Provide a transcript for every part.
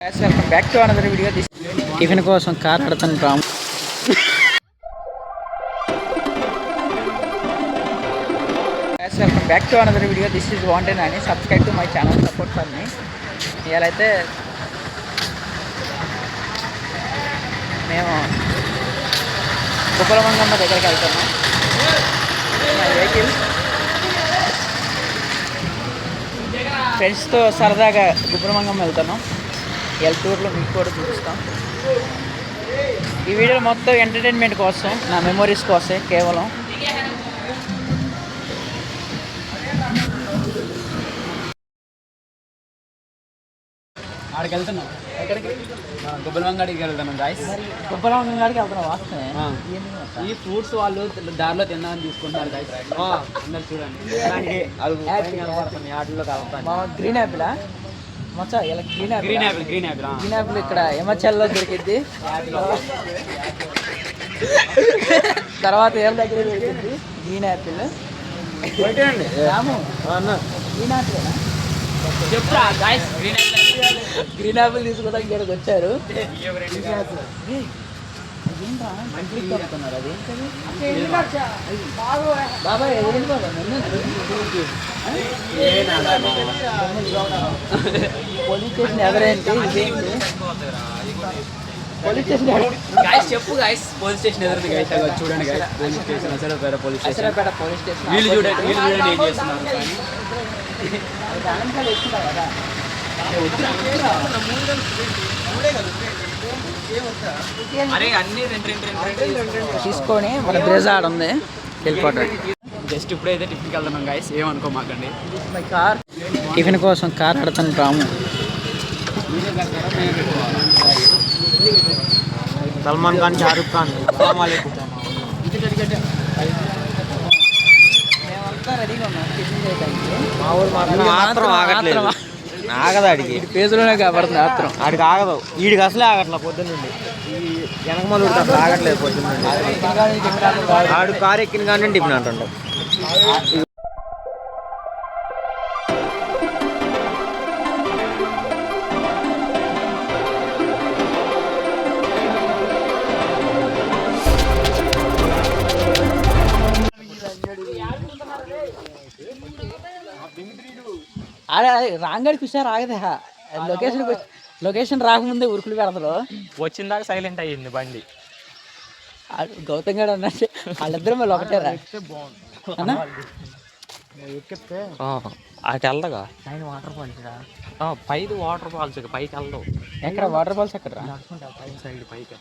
Welcome back to another video. Tiffin కోసం car ఆడుతాను Ramu. Welcome back to another video. This is wanted అని subscribe to my channel, support for me. ఇవాళైతే మేము కుప్పలమంగమ్మ దగ్గరికి వెళ్తున్నాం. Vehicle ఫ్రెండ్స్తో సరదాగా గుబ్బలమంగమ్మ వెళ్తున్నాం. టూర్లో మీకు కూడా చూపిస్తాం. ఈ వీడియో మొత్తం ఎంటర్టైన్మెంట్ కోసం, నా మెమొరీస్ కోసమే కేవలం. ఆడికి వెళ్తున్నాం. ఎక్కడికి? గుబ్బలమంగడికి వెళ్తున్నాం గాయస్. గుబ్బలమంగడికి వెళ్తున్నాం. వాస్తవమే. ఈ ఫ్రూట్స్ వాళ్ళు దారిలో తిందామని తీసుకుంటున్నారు గాయస్. అందరు చూడండి. వాటిలో కలుపుతాను. గ్రీన్ యాపిలా మొత్తం ఇలా గ్రీన్ యాపిల్ ఇక్కడ హిమాచల్లో దొరికింది. తర్వాత ఏం దగ్గర దొరికింది green apple. Ramu green apple చెప్తా. గ్రీన్ యాపిల్ తీసుకోవడానికి ఇక్కడికి వచ్చారు. అది బాబాయ్ పోలీస్ స్టేషన్ ఎదురేంటి? పోలీస్ స్టేషన్ చెప్పు గాయస్. పోలీస్ స్టేషన్ ఎదురు చూడండి గాయస్. పోలీస్ స్టేషన్ అసలుపేట పోలీస్ స్టేషన్. పోలీస్ స్టేషన్ వీళ్ళు చూడండి ఏం చేస్తున్నారు. కదా తీసుకొని మన బ్రేజ్ ఆడ ఉంది వెళ్ళిపోతాడు. జస్ట్ ఇప్పుడైతే టిఫిన్కి వెళ్తున్నాం గాయస్, ఏమనుకోమాకండి. మై కార్ టిఫిన్ కోసం కార్ ఆడుతాను రాము. సల్మాన్ ఖాన్, షారూక్ ఖాన్. మేమంతా రెడీగా ఉన్నాం టిఫిన్ చేయడానికి. మా ఊరు మాత్రం ఆగట్లేదు. ఆగదు ఆడికి. పేజీలోనే కాబడుతుంది ఆత్రం. ఆడికి ఆగదు. వీడికి అసలే ఆగట్లా పొద్దున్నండి. ఈ వెనకమల అసలు ఆగట్లేదు పొద్దున్నండి. ఆడు కారు ఎక్కిన కానీ టిఫిన్ అంటుండ. అదే రాంగడి చూసారు ఆగదే. లొకేషన్ రాకముందే ఉరుకులు పెడతలు. వచ్చిందాక సైలెంట్ అయ్యింది బండి. గౌతమ్ గడు అన్నట్టు వాళ్ళిద్దరు మళ్ళీ ఒకటేరా అన్న. అటు వెళ్దగా వాటర్ ఫాల్స్. పైది వాటర్ ఫాల్స్ పైకి వెళ్దాం. ఎక్కడ వాటర్ ఫాల్స్ ఎక్కడ? సైడ్ పైకి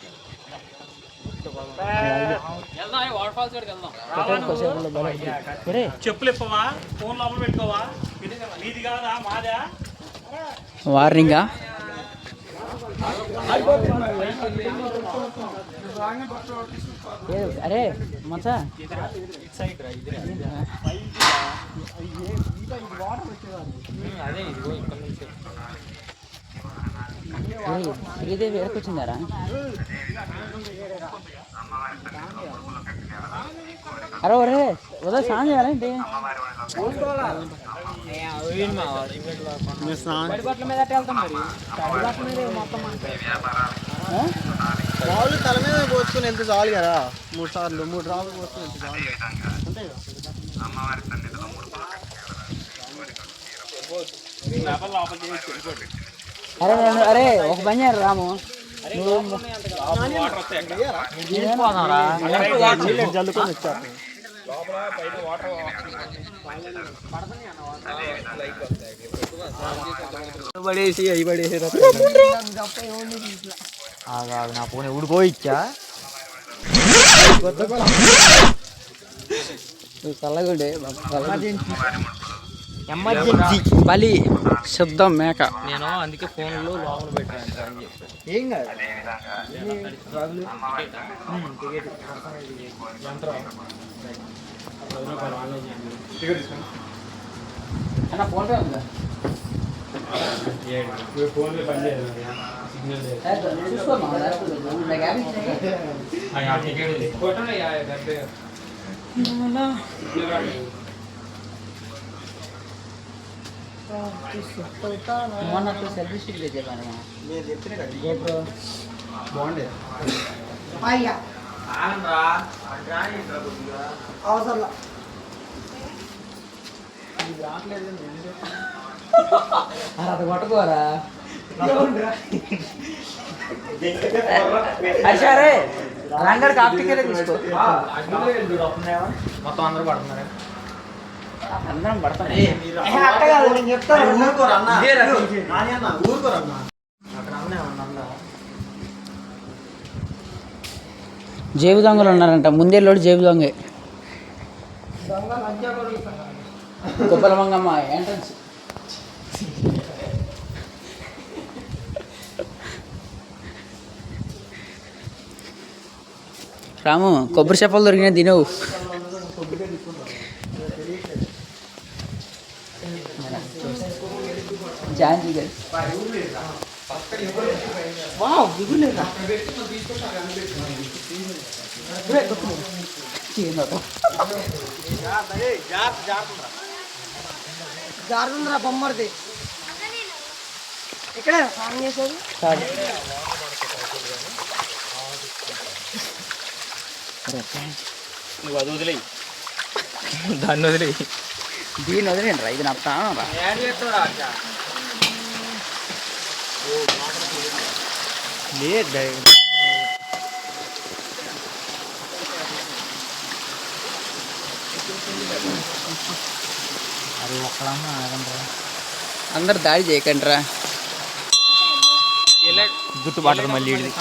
చెప్పులు ఇప్పవా, ఫోన్ లోపల పెట్టుకోవా. నీది కాదా మాదా? వార్నింగా అరే మచ్చా శ్రీదేవి ఎక్కడికొచ్చిందారా? అరే ఒరే ఉదయం స్నానం చేయాలండి. వాళ్ళు తల మీద పోసుకుని ఎంత చాలు కదా. 3 సార్లు 3 రాళ్ళు పోసుకుని ఎంత చాలు అంతే కదా. అరే అరే ఒక పని చేయరు రాము. జల్లుకొని వచ్చారు. పడేసి అవి పడేసి నా ఫోన్ ఎప్పుడు పోయిచ్చా చల్లగుండే ఎమర్జెన్సీ బలి శుద్ధం మేక. నేను అందుకే ఫోన్లో లోపల పెట్టాను. ఏం కాదు. ఫోన్ ఉందా? మొన్న సెల్ఫీ స్టిక్ చెప్పాను బాగుండేది అవసరం అది కొట్టుకోరా అరే రంగర్ కాప్టికెళ్ళి తీసుకో మొత్తం అందరూ పడుతున్నారు అందరం పడతాం అట్ట కాదు నేను చెప్తాను జేబు దొంగలు ఉన్నారంట ముందేళ్ళోడు జేబు దొంగే కొబ్బరి మంగమ్మ ఎంట్రన్స్ రాము కొబ్బరి చెప్పలు దొరికినా తినవు జాంజీ గారు జారుందిరా బొమ్మడిది ఇక్కడే ఆన్ చేసేది నువ్వు అది వదిలే దాన్ని వదిలే దీన్ని వదిలేండి రా ఇది నా ప్రాణం రా అందరు దాడి చేయకండి రా జుట్టు పట్టదు మళ్ళీ వీడిది.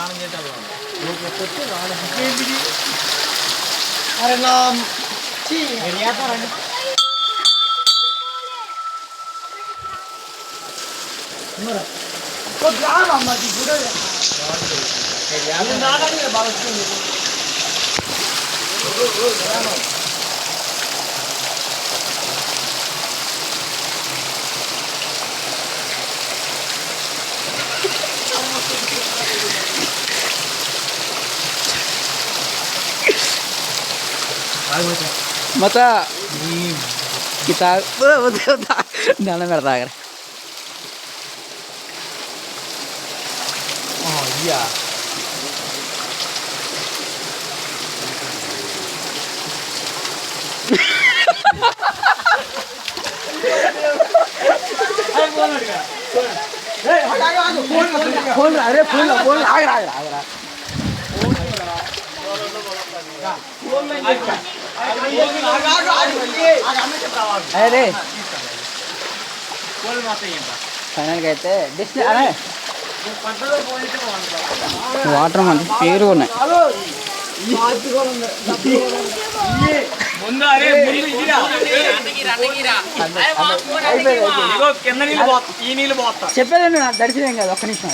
అరే నా మత దండం పెడతా అక్కడ ఫోన్ అరే ఫోన్ ఫోన్ ఆగరా ఆగరా ఆగరా అరే ఫైనల్గా అయితే డిస్ప్లే అరే వాటర్ మంది పేరు ఉన్నాయి చెప్పేదండి నాకు దర్శనం కాదు ఒక్క నిమిషం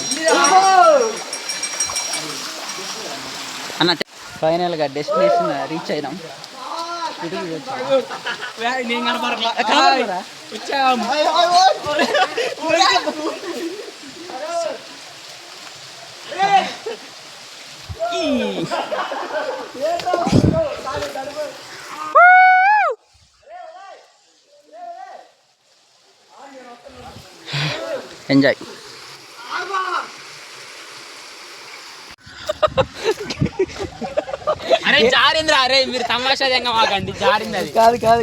అన్న ఫైనల్గా డెస్టినేషన్ రీచ్ అయినాం ఎంజాయ్ అరే జారింద్రా అరే మీరు తమాషా తెంగ మాకండి జారింది అది కాదు కాదు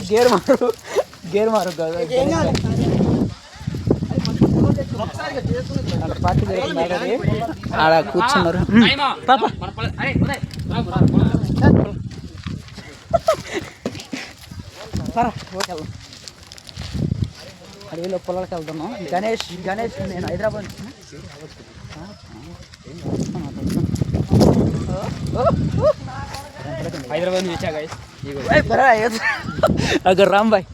గేర్ మారు కాదు పార్టీ జరుగుతుంది ఆడ కూర్చున్నారు పాప అడవిలో పొలాలకు వెళ్తున్నాం గణేష్ నేను హైదరాబాద్ హైదరాబాద్ నుంచి వచ్చా గైస్ అక్కడ రాంబాయ్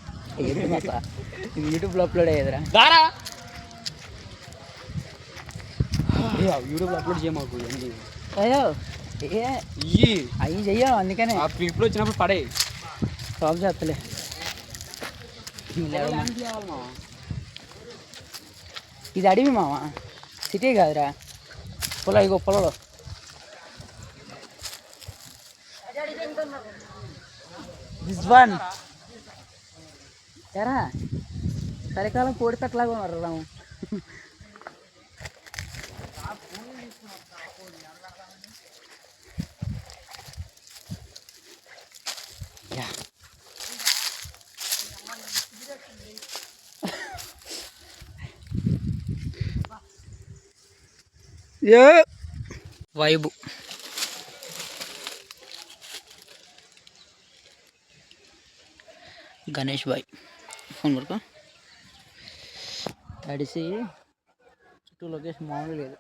ఇది యూట్యూబ్లో అప్లోడ్ అయ్యేదిరా దారా యూట్యూబ్లో అప్లోడ్ చేయమాకు అయ్యో అవి చెయ్యం అందుకనే ఆ క్లిప్లో వచ్చినప్పుడు పడే స్టాప్ చేస్తలే ఇది అడవి మామ సిటీ కాదురా పొలం ఇగో పొలంలో దిస్ వన్ ఎరా చలికాలం కోడి కట్టలాగా ఉన్నారు రాము. వైబు గణేష్ బాయ్ ఫోన్ వరకు తడిసి చుట్టూ లొకేషన్ మామూలు లేదు,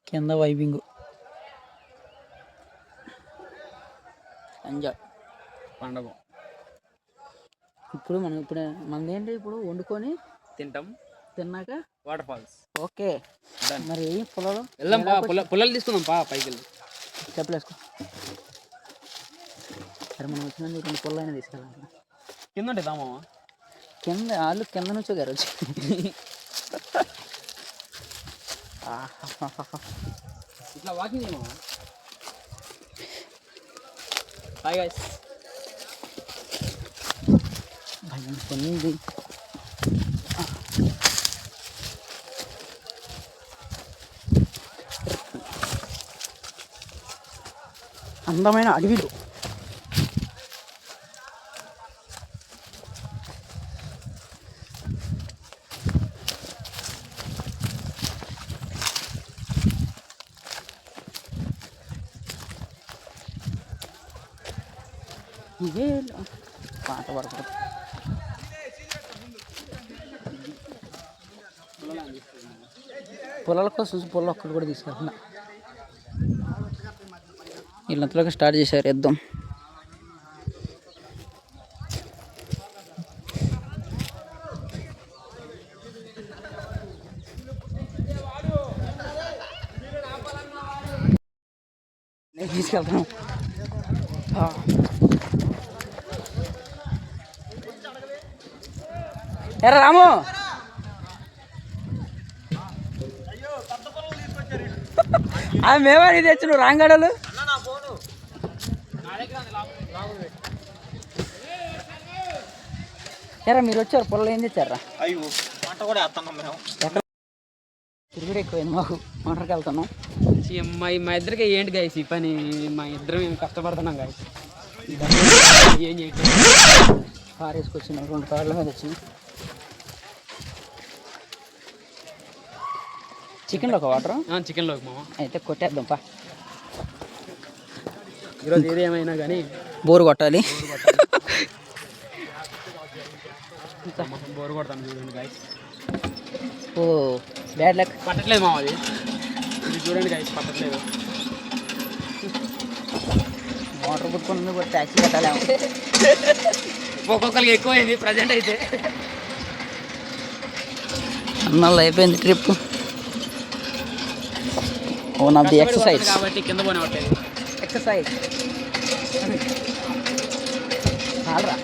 కింద వైబింగ్ ఎంజాయ్ పండగ. ఇప్పుడు మనదేంటి ఇప్పుడు వండుకొని తిన్నాక వాటర్ ఫాల్స్. ఓకే. మరి పొలాలు వెళ్దాం పా, పొలాలు తీసుకుందాం పా, పైకి వెళ్ళి చెప్పలేసుకో. సరే మనం వచ్చినందుకు 2 పొలాలైనా తీసుకెళ్ళాలి. కింద ఉంటే దామా, కింద వాళ్ళు కింద నుంచో గారు వచ్చి ఇట్లా వాకింగ్ చేయమా. Hi guys. భయం పొంది అందమైన అడవిలో ఇదే పాట వరకు పొలాల కోసం పొలం ఒక్కటి కూడా తీసుకెళ్తున్నా. వీళ్ళంతలోకి స్టార్ట్ చేశారు యుద్ధం. నేను తీసుకెళ్తాను. ఎరా రాము, అవి మేమని తెచ్చు నువ్వు రాంగడలు. ఎరా మీరు వచ్చారు పొలం ఏం తెచ్చారా? తిరుగుడు ఎక్కువైంది మాకు, వాటర్కి వెళ్తున్నాం. మా ఇద్దరికి ఏంటి గైస్ ఈ పని, మా ఇద్దరం మేము కష్టపడుతున్నాం గైస్. ఏం చేయట్లేదు. కారు వేసుకొచ్చినాం, 2 కార్ల మీద వచ్చినాం. చికెన్లో ఒక వాటర్, చికెన్లోకి మామ అయితే కొట్టేద్దాం పా. ఈరోజు ఏదేమైనా కానీ బోరు కొట్టాలి. బోరు కొడతాను చూడండి గైస్. ఓ బ్యాడ్ లక్. పట్టట్లేదు మామ అది, ఇది చూడండి గైస్ పట్టట్లేదు. వాటర్ పుట్టుకుని కూడా ట్యాక్సీ కట్టాలేమో. ఒక్కొక్కరికి ఎక్కువైంది ప్రజెంట్ అయితే. అన్నల్లో అయిపోయింది trip. One of the exercise కాబట్టి కింద పోనే పట్టేది. ఎక్సర్సైజ్ చాలరా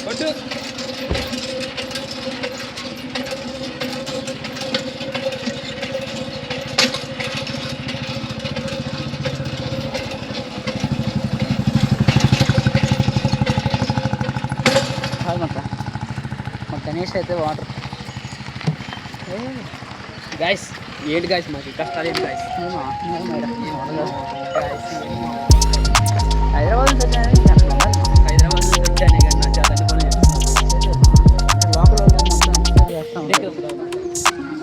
కొట్టు. కాదనక్క మా గణేష్ అయితే వాటర్. గైస్ ఏంటి గైస్ మాకు కష్టాలు ఏంటి గైస్. హైదరాబాద్ నుంచి హైదరాబాద్ నుంచి వచ్చానే కానీ నా చేత అన్ని పనులు చేస్తాను. లోపల మొత్తం చేస్తాం.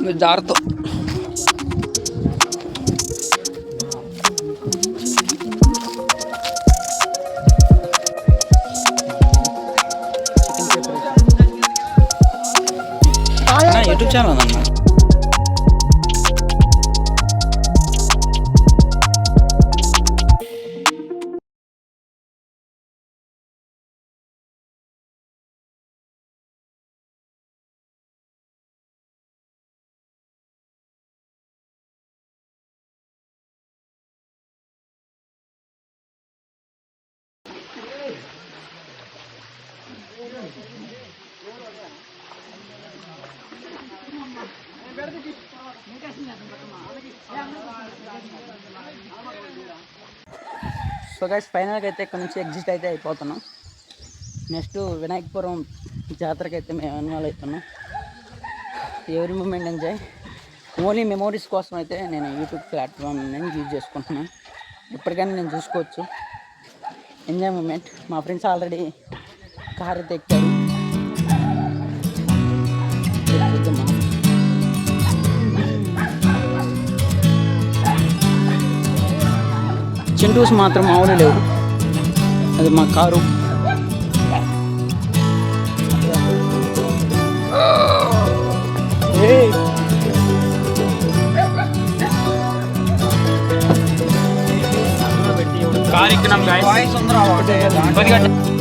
మీరు జాగ్రత్త. యూట్యూబ్ ఛానల్ ఉందన్న. సో గైస్ ఫైనల్గా అయితే ఇక్కడ నుంచి ఎగ్జిట్ అయితే అయిపోతున్నాం. నెక్స్ట్ వినాయకపురం జాతరకి అయితే మేము ఇన్వాల్వ్ అవుతున్నాం. ఎవరి మూమెంట్ ఎంజాయ్. ఓన్లీ మెమోరీస్ కోసం అయితే నేను యూట్యూబ్ ప్లాట్ఫామ్ నేను యూజ్ చేసుకుంటున్నాను. ఎప్పటికైనా నేను చూసుకోవచ్చు. Enjoy moment. మా ఫ్రెండ్స్ ఆల్రెడీ కార్ అయితే ఎక్కారు. చూద్దాం మనం. చింటూస్ మాత్రం మామూలు లేవు. అది మా కారు. Car ఎక్కినాం guys.